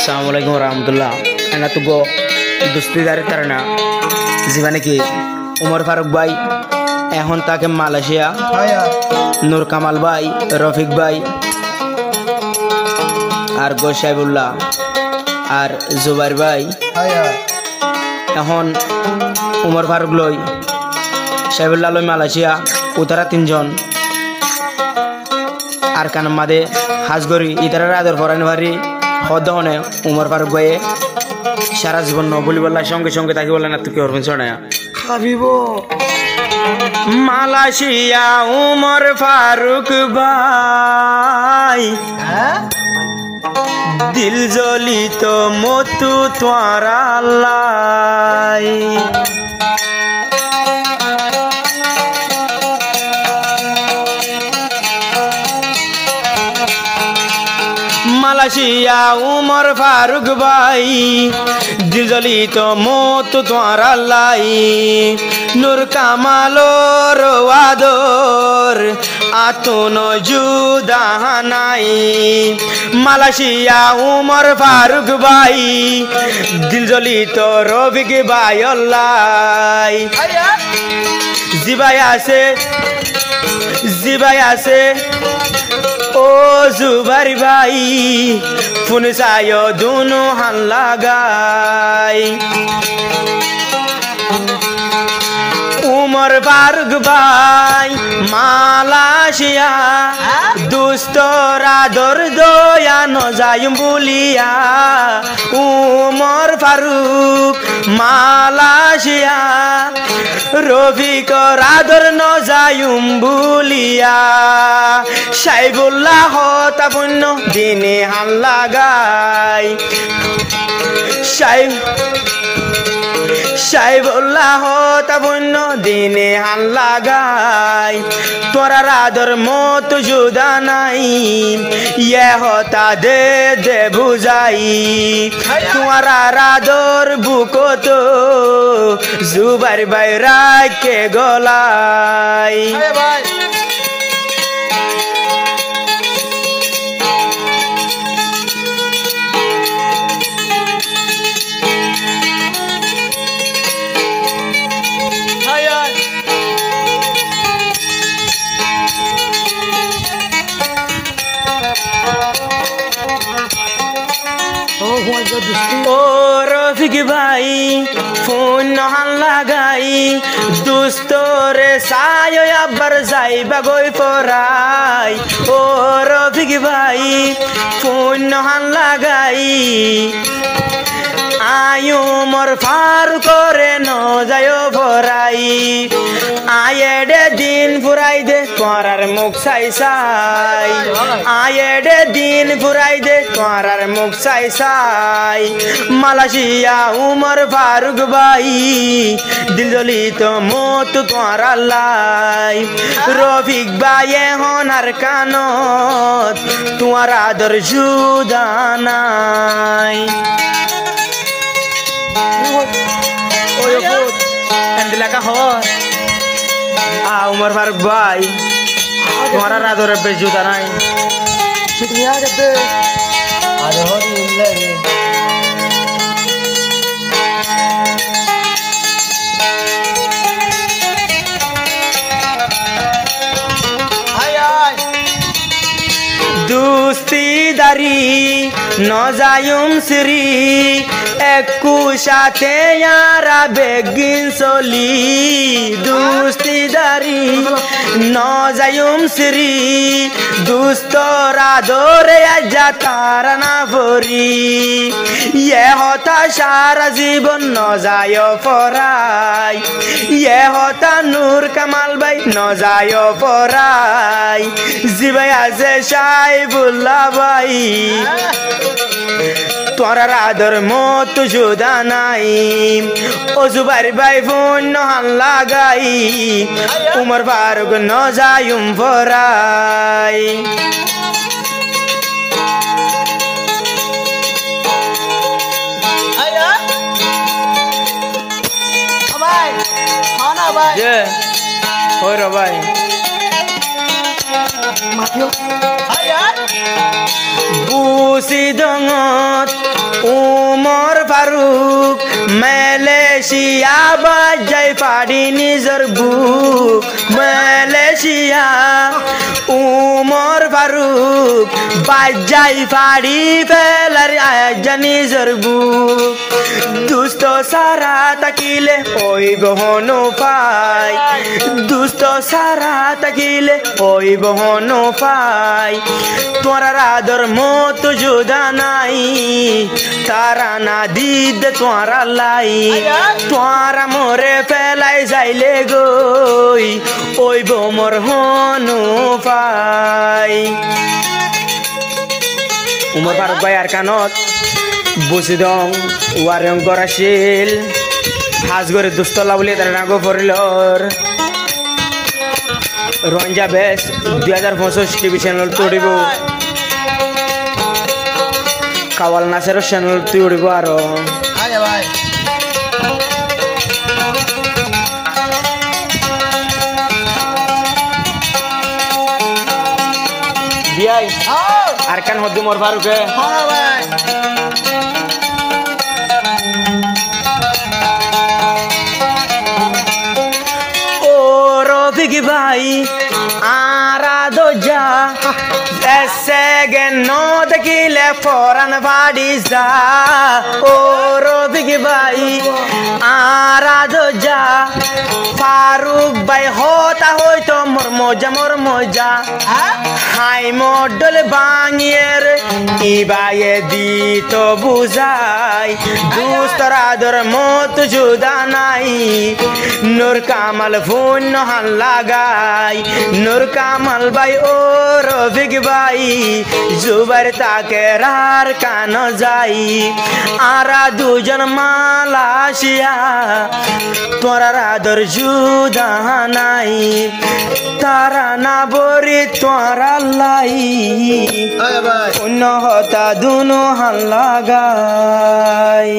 Assalamualaikum warahmatullah. Enak tuh go dosti dari tarana. Zibane ki Umar Faruk bhai এখন তাকে Malaysia নূর কামাল ভাই রফিক ভাই আর গোসাইবুল্লাহ আর জুবাইর ভাই এখন উমর ফারুক লই সাইবুল্লাহ লই মালয়েশিয়া উতারা তিনজন আর কান মাদে হাজগরি ইতারা আদর ফরানি ভারি হদহনে উমর ফারুক ভাই সারা জীবন বলি বললা সঙ্গে সঙ্গে তাকে বললেন না তুই কি করবেন শোনা খাবিব মালয়েশিয়া উমর ফারুক ভাই দিল জ্বলিত মতু তোরা লাই মালয়েশিয়া উমর ফারুক ভাই দিল জ্বলিত মতু তোরা লাই নূর কামালোর ওয়াদর আতুন জুদাহানাই মালয়েশিয়া উমর ফারুক ভাই দিল জ্বলিত রফিক ভাই অল্লাই জিবাই আছে ও জুবাইর ভাই ফোন চায় দুনু হান লাগাই উমর ফারুক ভাই মালয়েশিয়া দুস্তর আদর দয়া ন যাইম বলিয়া উমর ফারুক মালয়েশিয়া রফিকর আদর ন যাইম বলিয়া সাইবুল্লাহ হতা পুণ্য দিনে হান লাগাই সাইবুল্লাহ তাবন্য দিনে হান লাগাই তোরা রাদর মত জুদা নাই ইয়ে হতা দে বুঝাই তোরা রাদর বুকত জুবাইর ভাই রাখে গলাই ও রফিক ভাই ফোন হান লাগাই দুস্তরে সায় আবার যাইবা গই পরাই ও রফিক ভাই ফোন হান লাগাই আয়ু মোর ফারুক করে ন যায় ভরাই আয়েডে দিন ফুরাই দে তোরার মুখ চাই চাই আয়েডে দিন ফুরাই দে তোরার মুখ চাই চাই মালয়েশিয়া উমর ফারুক ভাই দিল জ্বলিত মত তোরা লাই রফিক ভাই হনার কানত তোমার আদর জুদা নাই उमर फारूक भाई तुम्हारा राधो रब्बे जूता नहीं দুস্তিদারি নজায়ুম শ্রী একু সাথে ইয়ারা বেগিন চলি দুস্তিদারি নজায়ুম শ্রী দুস্তরা দরে আজা তারা না ভরি ইয়ে হতা সারা জীবন নজায় ফরাই ইয়ে হতা নূর কামাল ভাই নজায় ফরাই জিবাই আছে সাইবুল্লাহ ভাই তোরা আদর মত জুদা নাই ও জুবাইর ভাই ফোন হান লাগাই উমর ফারুক ন যাইম ফরাই ভাই বুসি দঙত উমর ফারুক মালয়েশিয়া বাজাই ফাড়ি নিজর বুক মালয়েশিয়া উমর ফারুক বাজাই ফাড়ি ফেলার আজ নিজর বুক দুস্থ সারা তাকিলে ওই বহন পাই দুস্থ সারা তাকিলে ওই বহন পাই তোরা রাদর মত জুদা নাই তারা না দিদ তোরা লাই তোরা মোরে ফেলাই যাইলে গই ওই বোমর হনু পাই উমর ফারুক ভাই আর কানত বুসিদং ওয়ারং গরাশিল হাজগরে দুস্তলা বলে তার নাগো পড়লর রঞ্জা বেশ 2065 টিভি চ্যানেল তৈরিব কাওয়াল নাসের চ্যানেল তৈরিব আরো বিয়াই আর কান হদ্দি মোর ফারুকে ও রফিক ভাই আরাধো যা এসে গেন দেখিলে ফরান বাড়ি যা ও রফিক ভাই আরাধো যা ফারুক ভাই হতা হইতো মোর মজা হাই মডল বাঙিয়ের ইবায়ে দিত বুঝাই দুস্তরাদর মত জুদা নাই নূর কামাল ফোন হান লাগাই নূর কামাল ভাই ও রফিক ভাই জুবার তাকে রার কান যাই আরা দুজন মালয়েশিয়া তোরা রাদর জুদা নাই তারা না বরি তোরা লাই অন্য হতা দুনো হান লাগাই